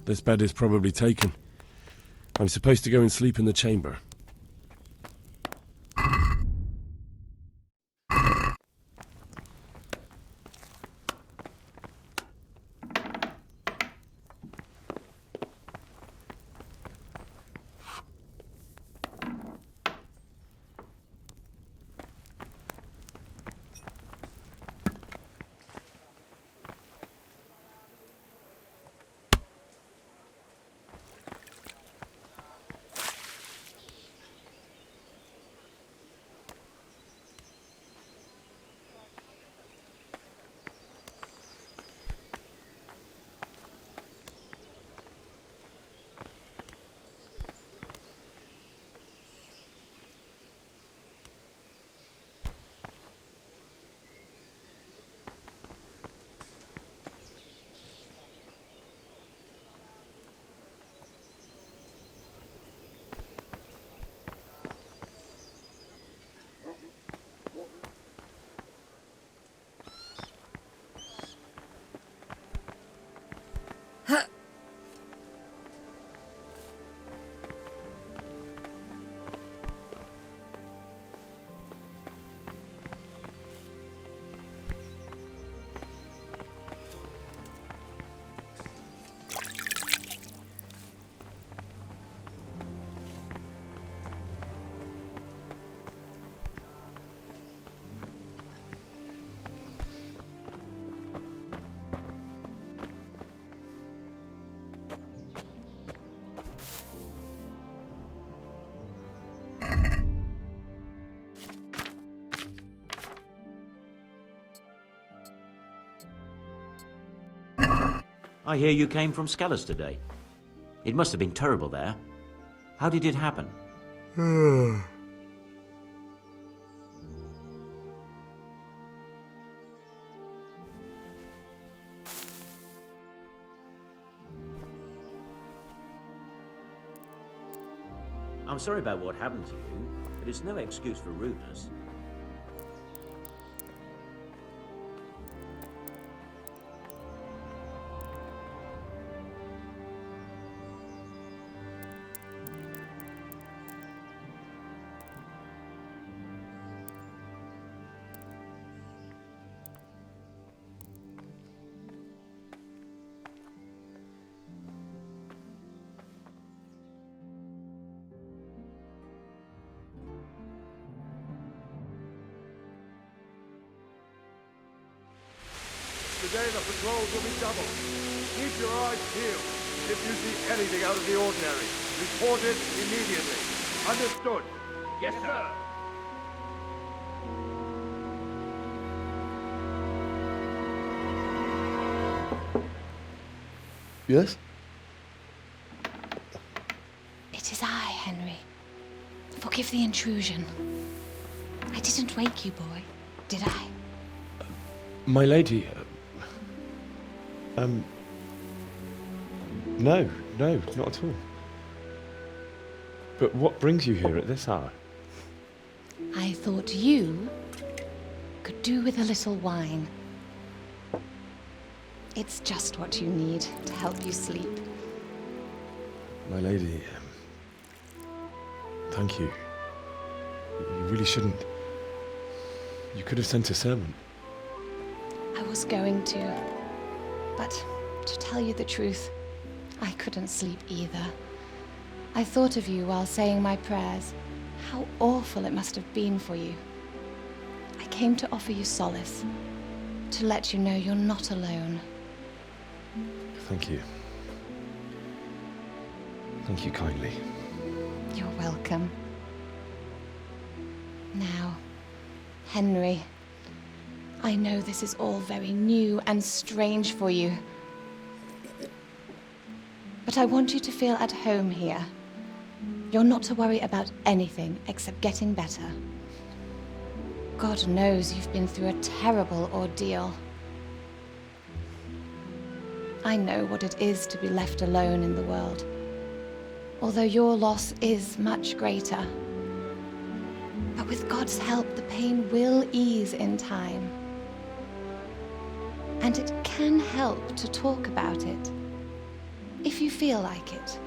This bed is probably taken. I'm supposed to go and sleep in the chamber. I hear you came from Skellis today. It must have been terrible there. How did it happen? I'm sorry about what happened to you, but it's no excuse for rudeness. Today the patrols will be doubled. Keep your eyes peeled. If you see anything out of the ordinary, report it immediately. Understood? Yes, sir. Yes? It is I, Henry. Forgive the intrusion. I didn't wake you, boy, did I? My lady, no, not at all. But what brings you here at this hour? I thought you could do with a little wine. It's just what you need to help you sleep. My lady, thank you. You really shouldn't. You could have sent a servant. I was going to, but to tell you the truth, I couldn't sleep either. I thought of you while saying my prayers. How awful it must have been for you. I came to offer you solace, to let you know you're not alone. Thank you. Thank you kindly. You're welcome. Now, Henry, I know this is all very new and strange for you. But I want you to feel at home here. You're not to worry about anything except getting better. God knows you've been through a terrible ordeal. I know what it is to be left alone in the world, although your loss is much greater. But with God's help, the pain will ease in time. And it can help to talk about it. if you feel like it.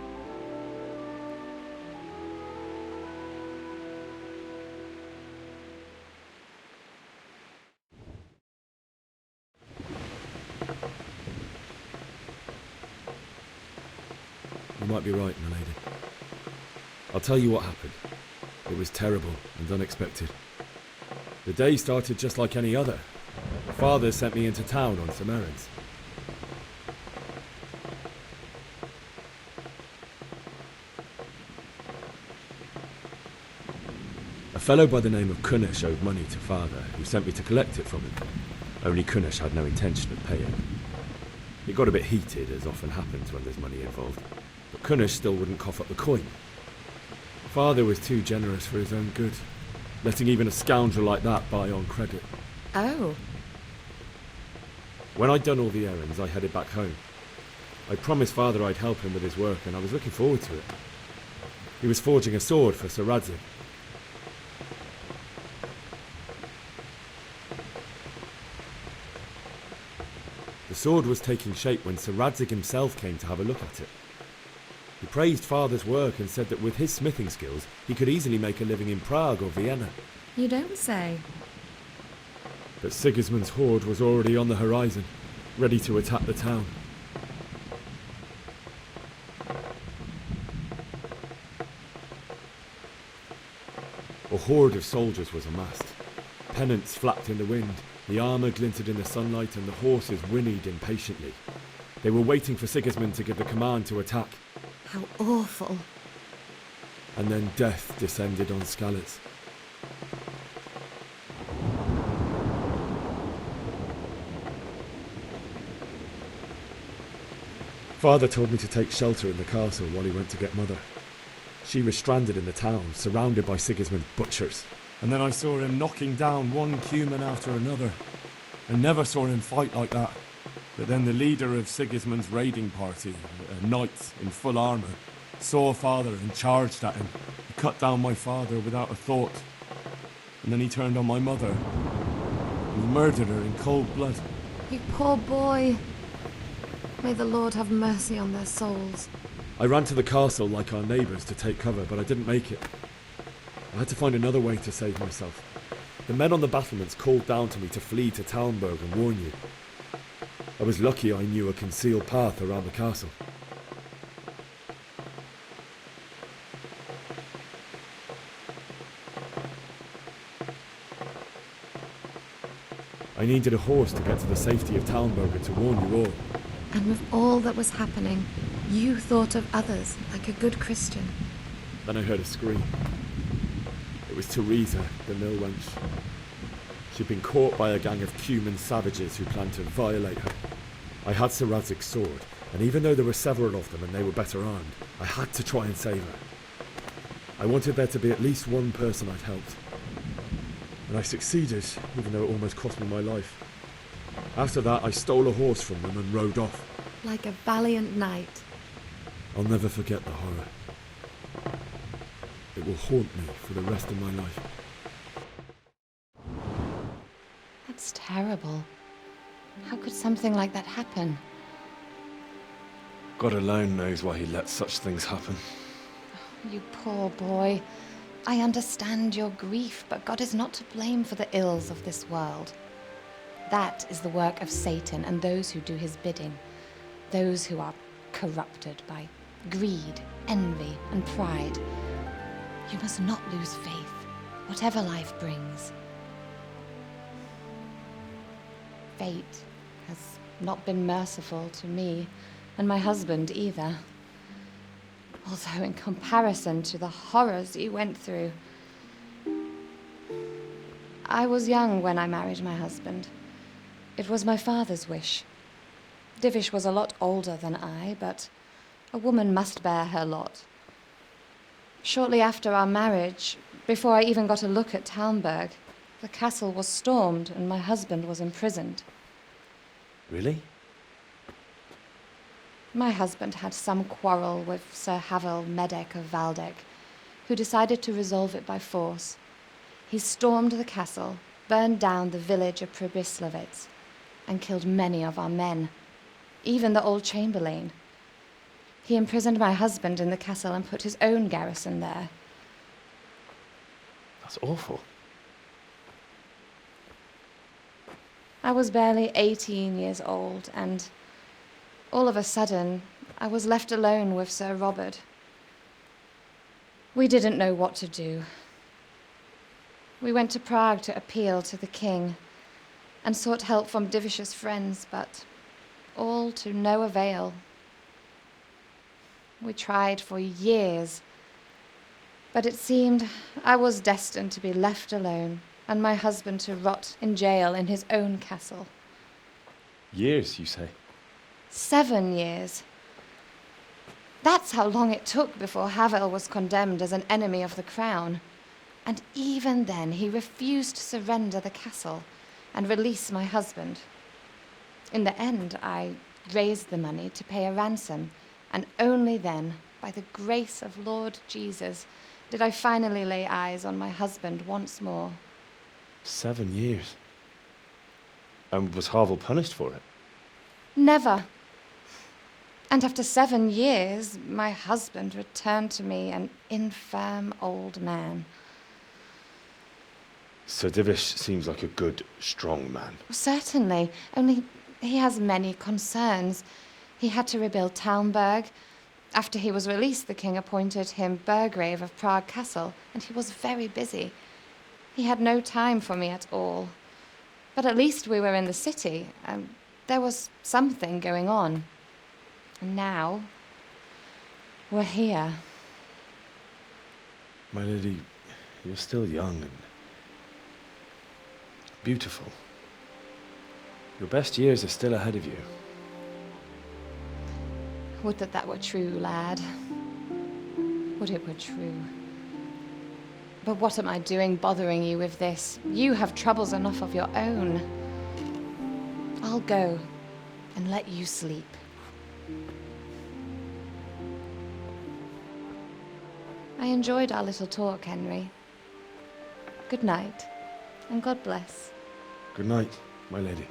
You might be right, my lady. I'll tell you what happened. It was terrible and unexpected. The day started just like any other. Father sent me into town on some errands. A fellow by the name of Kunnish owed money to Father, who sent me to collect it from him. Only Kunnish had no intention of paying. It got a bit heated, as often happens when there's money involved, but Kunnish still wouldn't cough up the coin. Father was too generous for his own good, letting even a scoundrel like that buy on credit. Oh. When I'd done all the errands, I headed back home. I promised Father I'd help him with his work, and I was looking forward to it. He was forging a sword for Sir Radzig. The sword was taking shape when Sir Radzig himself came to have a look at it. He praised Father's work and said that with his smithing skills, he could easily make a living in Prague or Vienna. You don't say. But Sigismund's horde was already on the horizon, ready to attack the town. A horde of soldiers was amassed. Pennants flapped in the wind, the armour glinted in the sunlight, and the horses whinnied impatiently. They were waiting for Sigismund to give the command to attack. How awful. And then death descended on Skalitz. Father told me to take shelter in the castle while he went to get Mother. She was stranded in the town, surrounded by Sigismund's butchers. And then I saw him knocking down one Cuman after another. I never saw him fight like that. But then the leader of Sigismund's raiding party, a knight in full armour, saw Father and charged at him. He cut down my father without a thought. And then he turned on my mother and murdered her in cold blood. You poor boy. May the Lord have mercy on their souls. I ran to the castle like our neighbours to take cover, but I didn't make it. I had to find another way to save myself. The men on the battlements called down to me to flee to Talmberg and warn you. I was lucky I knew a concealed path around the castle. I needed a horse to get to the safety of Talmberg and to warn you all. And with all that was happening, you thought of others like a good Christian. Then I heard a scream. It was Teresa, the mill wench. She'd been caught by a gang of Cuman savages who planned to violate her. I had Sir Radzig's sword, and even though there were several of them and they were better armed, I had to try and save her. I wanted there to be at least one person I'd helped. And I succeeded, even though it almost cost me my life. After that, I stole a horse from them and rode off. Like a valiant knight. I'll never forget the horror. It will haunt me for the rest of my life. That's terrible. How could something like that happen? God alone knows why he lets such things happen. You poor boy. I understand your grief, but God is not to blame for the ills of this world. That is the work of Satan and those who do his bidding. Those who are corrupted by greed, envy, and pride. You must not lose faith, whatever life brings. Fate has not been merciful to me, and my husband either. Although in comparison to the horrors you went through. I was young when I married my husband. It was my father's wish. Divish was a lot older than I, but a woman must bear her lot. Shortly after our marriage, before I even got a look at Talmberg, the castle was stormed and my husband was imprisoned. Really? My husband had some quarrel with Sir Havel Medek of Valdek, who decided to resolve it by force. He stormed the castle, burned down the village of Pribyslavitz, and killed many of our men, even the old chamberlain. He imprisoned my husband in the castle and put his own garrison there. That's awful. I was barely 18 years old, and all of a sudden, I was left alone with Sir Robert. We didn't know what to do. We went to Prague to appeal to the king and sought help from Divish's friends, but all to no avail. We tried for years, but it seemed I was destined to be left alone and my husband to rot in jail in his own castle. Years, you say? 7 years. That's how long it took before Havel was condemned as an enemy of the crown. And even then, he refused to surrender the castle and release my husband. In the end, I raised the money to pay a ransom, and only then, by the grace of Lord Jesus, did I finally lay eyes on my husband once more. 7 years. And was Havel punished for it? Never. And after 7 years, my husband returned to me an infirm old man. Sir Divish seems like a good, strong man. Certainly, only he has many concerns. He had to rebuild Talmberg. After he was released, the king appointed him Burgrave of Prague Castle, and he was very busy. He had no time for me at all. But at least we were in the city, and there was something going on. And now, we're here. My lady, you're still young and beautiful. Your best years are still ahead of you. Would that that were true, lad. Would it were true. But what am I doing bothering you with this? You have troubles enough of your own. I'll go and let you sleep. I enjoyed our little talk, Henry. Good night, and God bless. Good night, my lady.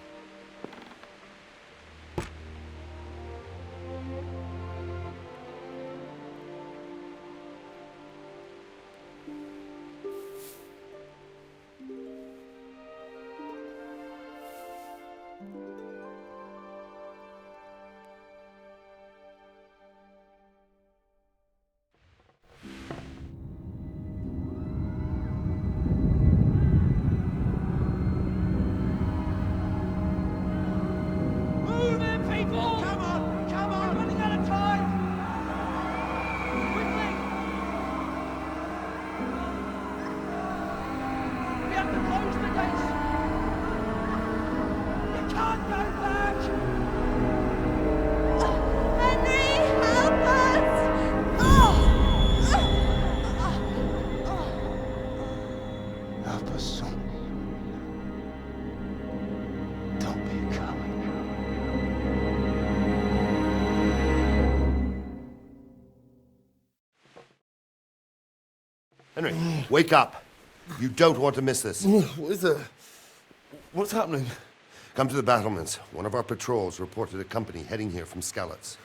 Help us, son. Don't be a coward. Henry, wake up. You don't want to miss this. What is it? What's happening? Come to the battlements. One of our patrols reported a company heading here from Skalitz.